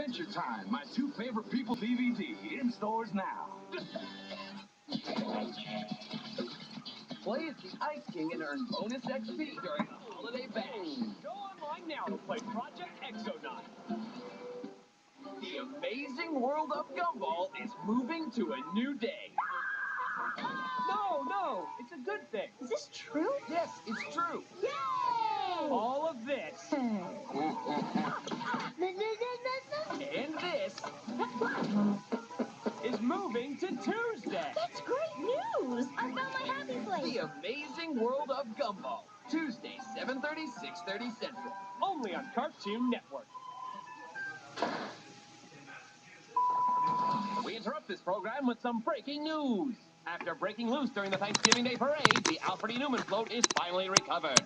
Adventure Time, my two favorite people DVD, in stores now. Play as the Ice King and earn bonus XP during the Holiday Bash. Go online now to play Project Exonaut. The amazing world of Gumball is moving to a new day. No, it's a good thing. Is this true? Yes, it's true. Yay! All of this and this is moving to Tuesday. That's great news! I found my happy place. The amazing world of Gumball. Tuesday, 7:30, 6:30 Central. Only on Cartoon Network. We interrupt this program with some breaking news. After breaking loose during the Thanksgiving Day Parade, the Alfred E. Newman float is finally recovered.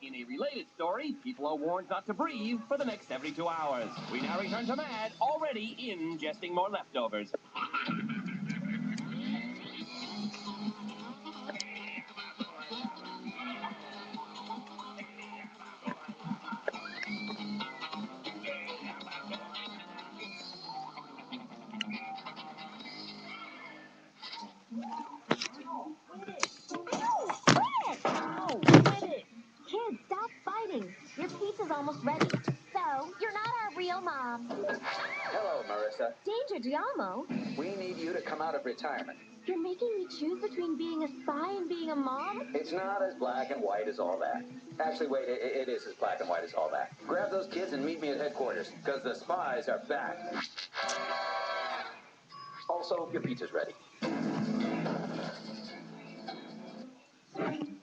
In a related story, people are warned not to breathe for the next 72 hours. We now return to Mad, already ingesting more leftovers. Kids, stop fighting. Your pizza's almost ready. So, you're not our real mom. Hello, Marissa. Danger, Diamo. We need you to come out of retirement. You're making me choose between being a spy and being a mom? It's not as black and white as all that. Actually, wait, it is as black and white as all that. Grab those kids and meet me at headquarters, because the spies are back. Also, your pizza's ready.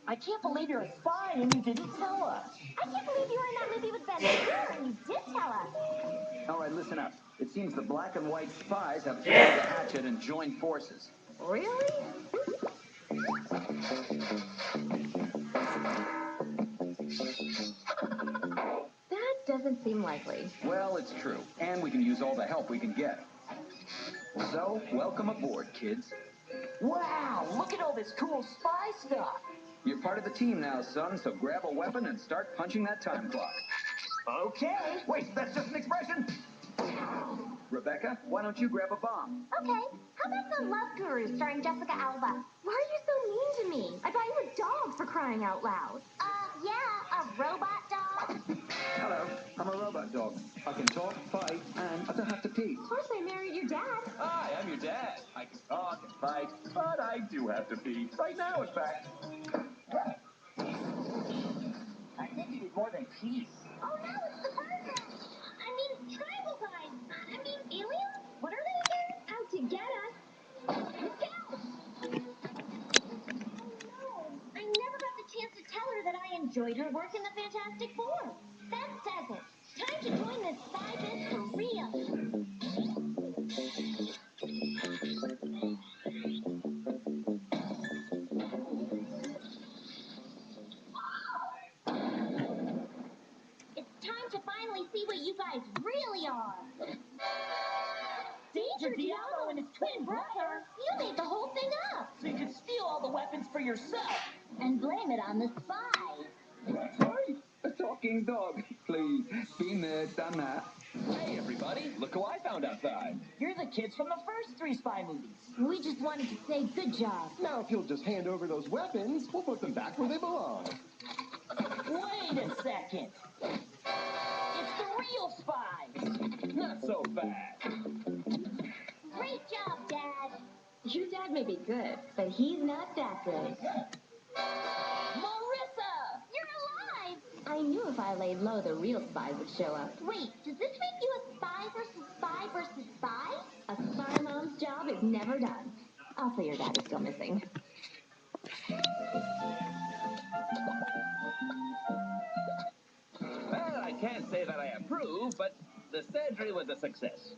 I can't believe you're a spy and you didn't tell us. I can't believe you were in that movie with Ben Stiller and you did tell us. All right, listen up. It seems the black and white spies have taken the hatchet and joined forces. Really? That doesn't seem likely. Well, it's true, and we can use all the help we can get. So, welcome aboard, kids. Wow, look at all this cool spy stuff. You're part of the team now, son, so grab a weapon and start punching that time clock. Okay. Wait, that's just an expression! Rebecca, why don't you grab a bomb? Okay, how about The Love Guru starring Jessica Alba? Why are you so mean to me? I buy you a dog for crying out loud. Yeah, a robot dog. Hello, I'm a robot dog. I can talk, fight, and I don't have to pee. Of course I married your dad. Hi, I'm your dad. I can talk and fight, but I do have to pee. Right now, in fact. I think you need more than peace. Oh no, it's the burger. I mean, tribal guys. I mean, aliens? What are they again? Out to get us. Look out! Oh no, I never got the chance to tell her that I enjoyed her work in the Fantastic Four. That says it. Time to join this spy biz for real. It's time to finally see what you guys really are. Danger Diablo and his twin brother. You made the whole thing up. So you could steal all the weapons for yourself. And blame it on the spies. That's right, a talking dog. Please, been there, done that. Hey, everybody, look who I found outside. You're the kids from the first 3 spy movies. We just wanted to say good job. Now, if you'll just hand over those weapons, we'll put them back where they belong. Wait a second. It's the real spies. Not so fast. Great job, Dad. Your dad may be good, but he's not that good. Marissa! You're alive! I knew if I laid low, the real spies would show up. Wait, does this make you a spy versus spy versus spy? A spy mom's job is never done. Also, your dad is still missing. Well, I can't say that I approve, but the surgery was a success.